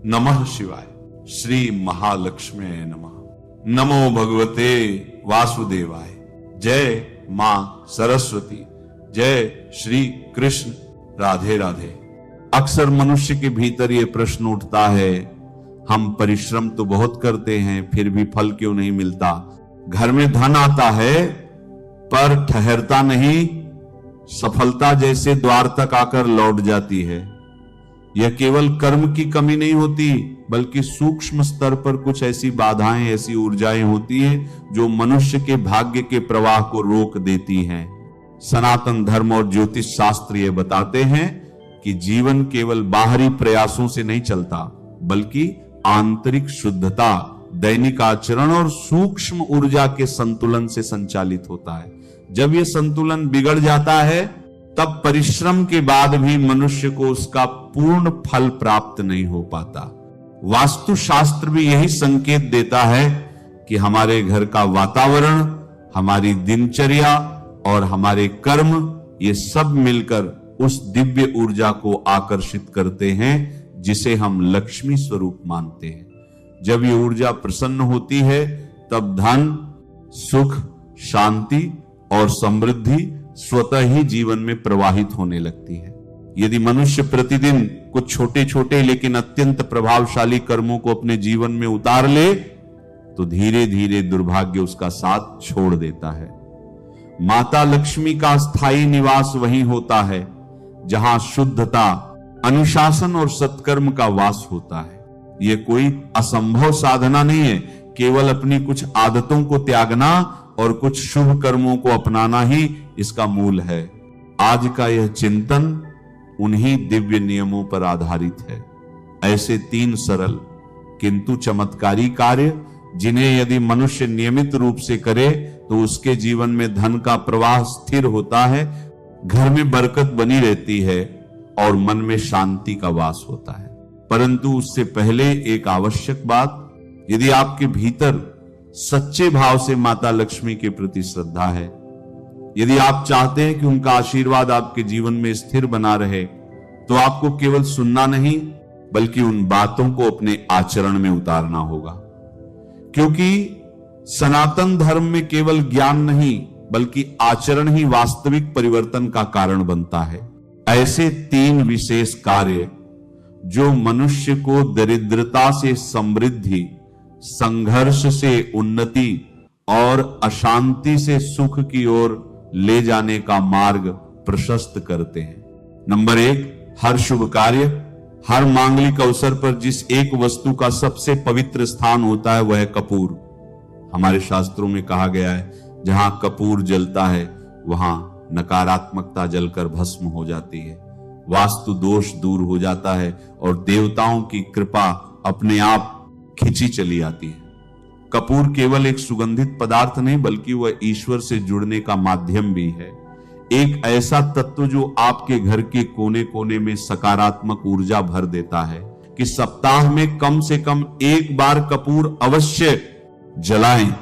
नमः शिवाय। श्री महालक्ष्मी नमः। नमो भगवते वासुदेवाय। जय मां सरस्वती। जय श्री कृष्ण। राधे राधे। अक्सर मनुष्य के भीतर ये प्रश्न उठता है, हम परिश्रम तो बहुत करते हैं फिर भी फल क्यों नहीं मिलता। घर में धन आता है पर ठहरता नहीं, सफलता जैसे द्वार तक आकर लौट जाती है। यह केवल कर्म की कमी नहीं होती, बल्कि सूक्ष्म स्तर पर कुछ ऐसी बाधाएं, ऐसी ऊर्जाएं होती हैं जो मनुष्य के भाग्य के प्रवाह को रोक देती हैं। सनातन धर्म और ज्योतिष शास्त्र ये बताते हैं कि जीवन केवल बाहरी प्रयासों से नहीं चलता, बल्कि आंतरिक शुद्धता, दैनिक आचरण और सूक्ष्म ऊर्जा के संतुलन से संचालित होता है। जब यह संतुलन बिगड़ जाता है तब परिश्रम के बाद भी मनुष्य को उसका पूर्ण फल प्राप्त नहीं हो पाता। वास्तुशास्त्र भी यही संकेत देता है कि हमारे घर का वातावरण, हमारी दिनचर्या और हमारे कर्म, ये सब मिलकर उस दिव्य ऊर्जा को आकर्षित करते हैं जिसे हम लक्ष्मी स्वरूप मानते हैं। जब ये ऊर्जा प्रसन्न होती है तब धन, सुख, शांति और समृद्धि स्वतः ही जीवन में प्रवाहित होने लगती है। यदि मनुष्य प्रतिदिन कुछ छोटे छोटे लेकिन अत्यंत प्रभावशाली कर्मों को अपने जीवन में उतार ले तो धीरे धीरे दुर्भाग्य उसका साथ छोड़ देता है। माता लक्ष्मी का स्थायी निवास वहीं होता है जहां शुद्धता, अनुशासन और सत्कर्म का वास होता है। यह कोई असंभव साधना नहीं है, केवल अपनी कुछ आदतों को त्यागना और कुछ शुभ कर्मों को अपनाना ही इसका मूल है। आज का यह चिंतन उन्हीं दिव्य नियमों पर आधारित है। ऐसे 3 सरल किंतु चमत्कारी कार्य जिन्हें यदि मनुष्य नियमित रूप से करे तो उसके जीवन में धन का प्रवाह स्थिर होता है, घर में बरकत बनी रहती है और मन में शांति का वास होता है। परंतु उससे पहले एक आवश्यक बात, यदि आपके भीतर सच्चे भाव से माता लक्ष्मी के प्रति श्रद्धा है, यदि आप चाहते हैं कि उनका आशीर्वाद आपके जीवन में स्थिर बना रहे, तो आपको केवल सुनना नहीं बल्कि उन बातों को अपने आचरण में उतारना होगा। क्योंकि सनातन धर्म में केवल ज्ञान नहीं बल्कि आचरण ही वास्तविक परिवर्तन का कारण बनता है। ऐसे 3 विशेष कार्य जो मनुष्य को दरिद्रता से समृद्धि, संघर्ष से उन्नति और अशांति से सुख की ओर ले जाने का मार्ग प्रशस्त करते हैं। नंबर 1, हर शुभ कार्य, हर मांगलिक अवसर पर जिस एक वस्तु का सबसे पवित्र स्थान होता है वह है कपूर। हमारे शास्त्रों में कहा गया है जहां कपूर जलता है वहां नकारात्मकता जलकर भस्म हो जाती है, वास्तु दोष दूर हो जाता है और देवताओं की कृपा अपने आप खिंची चली आती है। कपूर केवल एक सुगंधित पदार्थ नहीं बल्कि वह ईश्वर से जुड़ने का माध्यम भी है। एक ऐसा तत्व जो आपके घर के कोने कोने में सकारात्मक ऊर्जा भर देता है कि सप्ताह में कम से कम एक बार कपूर अवश्य जलाएं।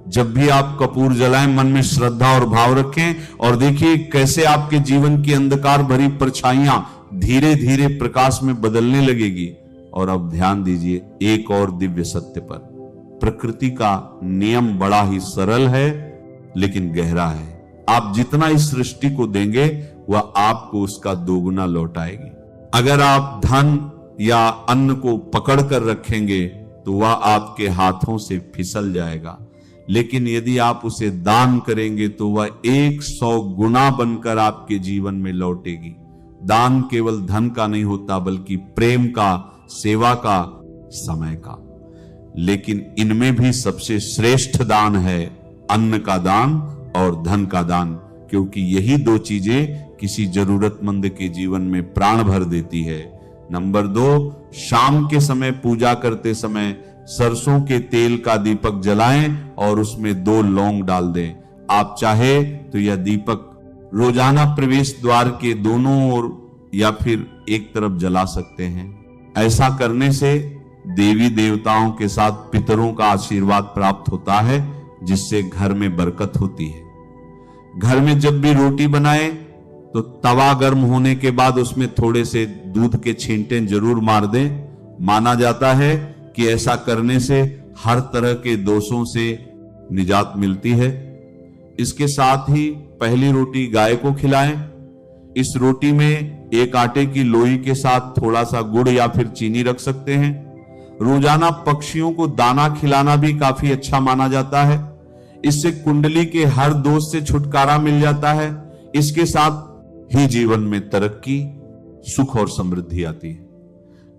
जब भी आप कपूर जलाएं मन में श्रद्धा और भाव रखें और देखिए कैसे आपके जीवन की अंधकार भरी परछाइयां धीरे धीरे प्रकाश में बदलने लगेगी। और अब ध्यान दीजिए एक और दिव्य सत्य पर। प्रकृति का नियम बड़ा ही सरल है लेकिन गहरा है। आप जितना इस सृष्टि को देंगे वह आपको उसका दोगुना लौटाएगी। अगर आप धन या अन्न को पकड़ कर रखेंगे तो वह आपके हाथों से फिसल जाएगा, लेकिन यदि आप उसे दान करेंगे तो वह 100 गुना बनकर आपके जीवन में लौटेगी। दान केवल धन का नहीं होता बल्कि प्रेम का, सेवा का, समय का। लेकिन इनमें भी सबसे श्रेष्ठ दान है अन्न का दान और धन का दान, क्योंकि यही 2 चीजें किसी जरूरतमंद के जीवन में प्राण भर देती है। नंबर 2, शाम के समय पूजा करते समय सरसों के तेल का दीपक जलाएं और उसमें 2 लौंग डाल दें। आप चाहे तो यह दीपक रोजाना प्रवेश द्वार के दोनों ओर या फिर एक तरफ जला सकते हैं। ऐसा करने से देवी देवताओं के साथ पितरों का आशीर्वाद प्राप्त होता है, जिससे घर में बरकत होती है। घर में जब भी रोटी बनाए तो तवा गर्म होने के बाद उसमें थोड़े से दूध के छींटे जरूर मार दें माना जाता है कि ऐसा करने से हर तरह के दोषों से निजात मिलती है। इसके साथ ही पहली रोटी गाय को खिलाएं। इस रोटी में एक आटे की लोई के साथ थोड़ा सा गुड़ या फिर चीनी रख सकते हैं। रोजाना पक्षियों को दाना खिलाना भी काफी अच्छा माना जाता है। इससे कुंडली के हर दोष से छुटकारा मिल जाता है। इसके साथ ही जीवन में तरक्की, सुख और समृद्धि आती है।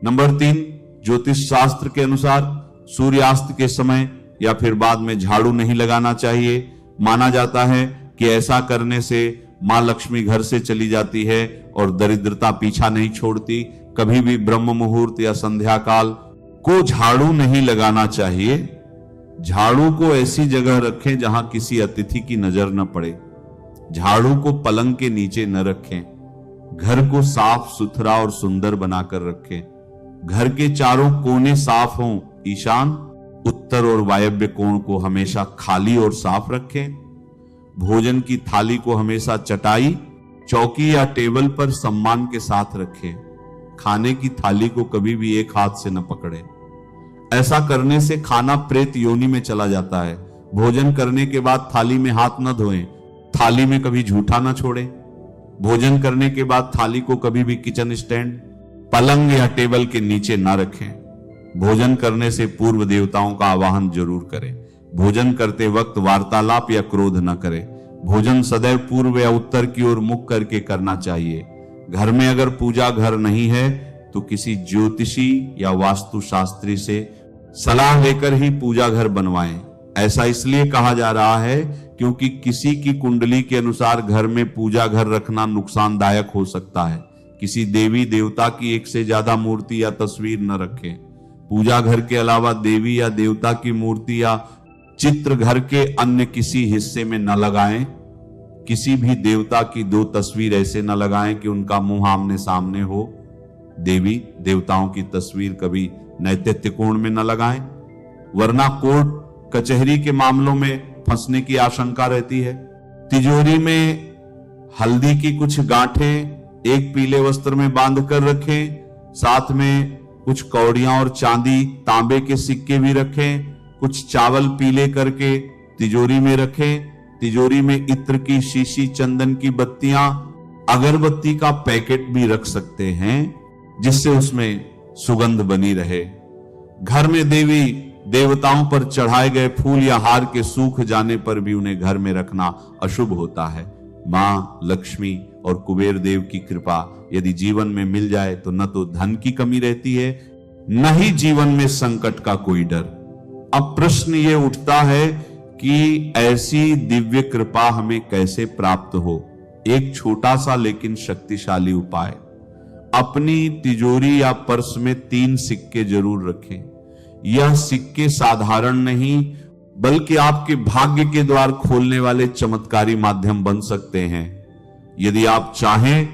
नंबर 3, ज्योतिष शास्त्र के अनुसार सूर्यास्त के समय या फिर बाद में झाड़ू नहीं लगाना चाहिए। माना जाता है कि ऐसा करने से मां लक्ष्मी घर से चली जाती है और दरिद्रता पीछा नहीं छोड़ती। कभी भी ब्रह्म मुहूर्त या संध्या काल को झाड़ू नहीं लगाना चाहिए। झाड़ू को ऐसी जगह रखें जहां किसी अतिथि की नजर न पड़े। झाड़ू को पलंग के नीचे न रखें। घर को साफ सुथरा और सुंदर बनाकर रखें। घर के चारों कोने साफ हों। ईशान, उत्तर और वायव्य कोण को हमेशा खाली और साफ रखें। भोजन की थाली को हमेशा चटाई, चौकी या टेबल पर सम्मान के साथ रखें। खाने की थाली को कभी भी एक हाथ से न पकड़े। ऐसा करने से खाना प्रेत योनि में चला जाता है। भोजन करने के बाद थाली में हाथ न धोएं। थाली में कभी झूठा न छोड़ें। भोजन करने के बाद थाली को कभी भी किचन स्टैंड, पलंग या टेबल के नीचे न रखें। भोजन करने से पूर्व देवताओं का आवाहन जरूर करें। भोजन करते वक्त वार्तालाप या क्रोध न करें। भोजन सदैव पूर्व या उत्तर की ओर मुख करके करना चाहिए। घर में अगर पूजा घर नहीं है तो किसी ज्योतिषी या वास्तु शास्त्री से सलाह लेकर ही पूजा घर बनवाएं। ऐसा इसलिए कहा जा रहा है क्योंकि किसी की कुंडली के अनुसार घर में पूजा घर रखना नुकसानदायक हो सकता है। किसी देवी देवता की एक से ज्यादा मूर्ति या तस्वीर न रखें। पूजा घर के अलावा देवी या देवता की मूर्ति या चित्र घर के अन्य किसी हिस्से में न लगाएं। किसी भी देवता की 2 तस्वीर ऐसे न लगाएं कि उनका मुंह आमने सामने हो। देवी देवताओं की तस्वीर कभी नैत्य कोण में न लगाएं, वरना कोर्ट कचहरी के मामलों में फंसने की आशंका रहती है। तिजोरी में हल्दी की कुछ गांठें एक पीले वस्त्र में बांध कर रखें। साथ में कुछ कौड़ियां और चांदी तांबे के सिक्के भी रखें। कुछ चावल पीले करके तिजोरी में रखें। तिजोरी में इत्र की शीशी, चंदन की बत्तियां, अगरबत्ती का पैकेट भी रख सकते हैं जिससे उसमें सुगंध बनी रहे। घर में देवी देवताओं पर चढ़ाए गए फूल या हार के सूख जाने पर भी उन्हें घर में रखना अशुभ होता है। मां लक्ष्मी और कुबेर देव की कृपा यदि जीवन में मिल जाए तो न तो धन की कमी रहती है, न ही जीवन में संकट का कोई डर। अब प्रश्न ये उठता है कि ऐसी दिव्य कृपा हमें कैसे प्राप्त हो। एक छोटा सा लेकिन शक्तिशाली उपाय, अपनी तिजोरी या पर्स में 3 सिक्के जरूर रखें। यह सिक्के साधारण नहीं बल्कि आपके भाग्य के द्वार खोलने वाले चमत्कारी माध्यम बन सकते हैं। यदि आप चाहें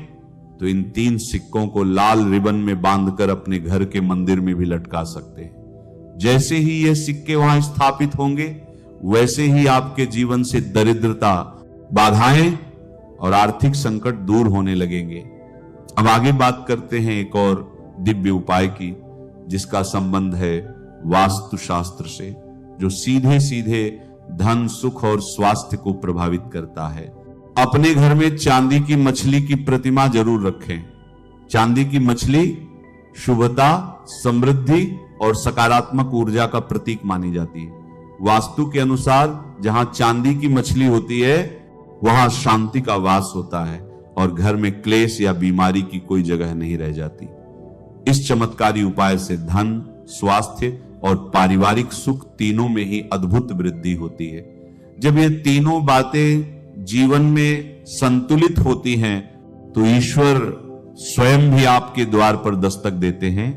तो इन 3 सिक्कों को लाल रिबन में बांधकर अपने घर के मंदिर में भी लटका सकते हैं। जैसे ही ये सिक्के वहां स्थापित होंगे वैसे ही आपके जीवन से दरिद्रता, बाधाएं और आर्थिक संकट दूर होने लगेंगे। अब आगे बात करते हैं एक और दिव्य उपाय की जिसका संबंध है वास्तु शास्त्र से, जो सीधे सीधे धन, सुख और स्वास्थ्य को प्रभावित करता है। अपने घर में चांदी की मछली की प्रतिमा जरूर रखें। चांदी की मछली शुभता, समृद्धि और सकारात्मक ऊर्जा का प्रतीक मानी जाती है। वास्तु के अनुसार जहां चांदी की मछली होती है वहां शांति का वास होता है और घर में क्लेश या बीमारी की कोई जगह नहीं रह जाती। इस चमत्कारी उपाय से धन, स्वास्थ्य और पारिवारिक सुख तीनों में ही अद्भुत वृद्धि होती है। जब ये तीनों बातें जीवन में संतुलित होती हैं तो ईश्वर स्वयं भी आपके द्वार पर दस्तक देते हैं।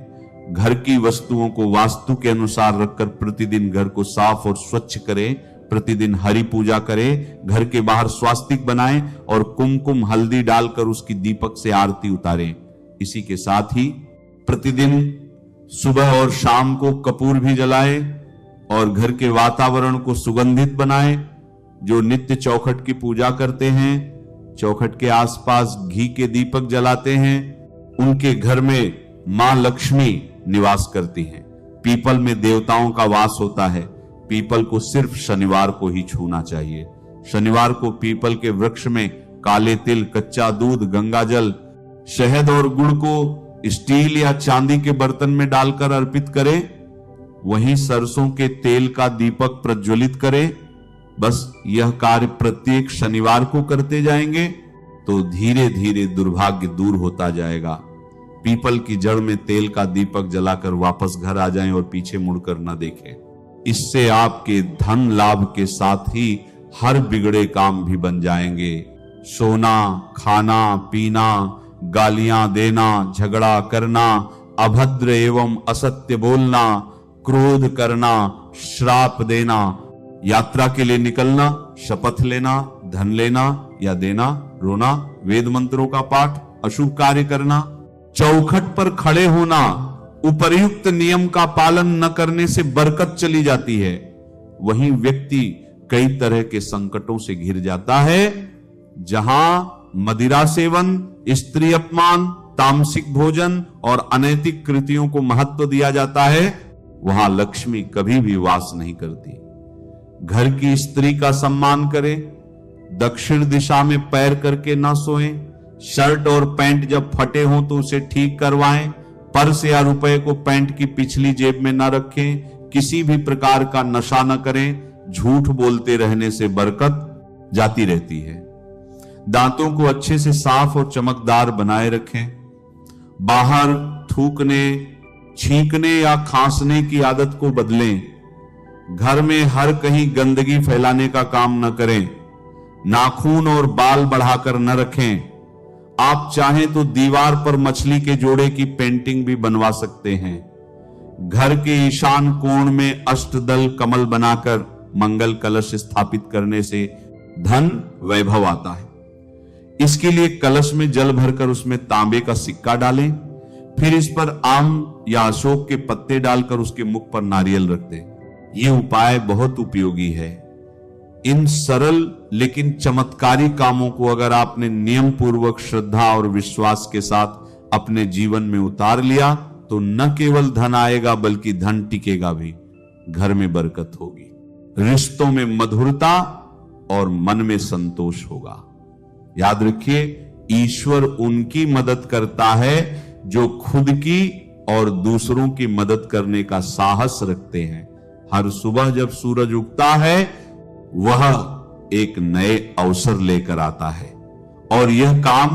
घर की वस्तुओं को वास्तु के अनुसार रखकर प्रतिदिन घर को साफ और स्वच्छ करें। प्रतिदिन हरि पूजा करें। घर के बाहर स्वास्तिक बनाएं और कुमकुम हल्दी डालकर उसकी दीपक से आरती उतारें। इसी के साथ ही प्रतिदिन सुबह और शाम को कपूर भी जलाएं और घर के वातावरण को सुगंधित बनाएं। जो नित्य चौखट की पूजा करते हैं, चौखट के आसपास घी के दीपक जलाते हैं, उनके घर में मां लक्ष्मी निवास करती हैं। पीपल में देवताओं का वास होता है। पीपल को सिर्फ शनिवार को ही छूना चाहिए। शनिवार को पीपल के वृक्ष में काले तिल, कच्चा दूध, गंगा जल, शहद और गुड़ को स्टील या चांदी के बर्तन में डालकर अर्पित करें। वहीं सरसों के तेल का दीपक प्रज्वलित करें। बस यह कार्य प्रत्येक शनिवार को करते जाएंगे तो धीरे धीरे दुर्भाग्य दूर होता जाएगा। पीपल की जड़ में तेल का दीपक जलाकर वापस घर आ जाएं और पीछे मुड़कर न देखें। इससे आपके धन लाभ के साथ ही हर बिगड़े काम भी बन जाएंगे। सोना, खाना, पीना, गालियां देना, झगड़ा करना, अभद्र एवं असत्य बोलना, क्रोध करना, श्राप देना, यात्रा के लिए निकलना, शपथ लेना, धन लेना या देना, रोना, वेद मंत्रों का पाठ, अशुभ कार्य करना, चौखट पर खड़े होना, उपर्युक्त नियम का पालन न करने से बरकत चली जाती है। वहीं व्यक्ति कई तरह के संकटों से घिर जाता है। जहां मदिरा सेवन, स्त्री अपमान, तामसिक भोजन और अनैतिक कृतियों को महत्व दिया जाता है, वहां लक्ष्मी कभी भी वास नहीं करती। घर की स्त्री का सम्मान करें। दक्षिण दिशा में पैर करके ना सोएं। शर्ट और पैंट जब फटे हों तो उसे ठीक करवाएं। पर्स या रुपए को पैंट की पिछली जेब में ना रखें। किसी भी प्रकार का नशा न करें। झूठ बोलते रहने से बरकत जाती रहती है। दांतों को अच्छे से साफ और चमकदार बनाए रखें। बाहर थूकने, छींकने या खांसने की आदत को बदलें। घर में हर कहीं गंदगी फैलाने का काम न करें। नाखून और बाल बढ़ाकर न रखें। आप चाहें तो दीवार पर मछली के जोड़े की पेंटिंग भी बनवा सकते हैं। घर के ईशान कोण में अष्टदल कमल बनाकर मंगल कलश स्थापित करने से धन वैभव आता है। इसके लिए कलश में जल भरकर उसमें तांबे का सिक्का डालें। फिर इस पर आम या अशोक के पत्ते डालकर उसके मुख पर नारियल रख दें। यह उपाय बहुत उपयोगी है। इन सरल लेकिन चमत्कारी कामों को अगर आपने नियम पूर्वक श्रद्धा और विश्वास के साथ अपने जीवन में उतार लिया तो न केवल धन आएगा बल्कि धन टिकेगा भी। घर में बरकत होगी, रिश्तों में मधुरता और मन में संतोष होगा। याद रखिए, ईश्वर उनकी मदद करता है जो खुद की और दूसरों की मदद करने का साहस रखते हैं। हर सुबह जब सूरज उगता है वह एक नए अवसर लेकर आता है और यह काम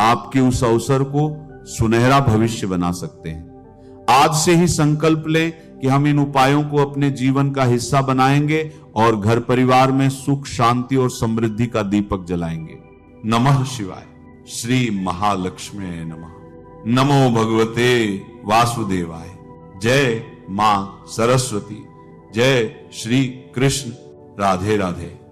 आपके उस अवसर को सुनहरा भविष्य बना सकते हैं। आज से ही संकल्प लें कि हम इन उपायों को अपने जीवन का हिस्सा बनाएंगे और घर परिवार में सुख, शांति और समृद्धि का दीपक जलाएंगे। नमः शिवाय। श्री महालक्ष्मी नमः। नमो भगवते वासुदेवाय। जय मां सरस्वती। जय श्री कृष्ण। राधे राधे।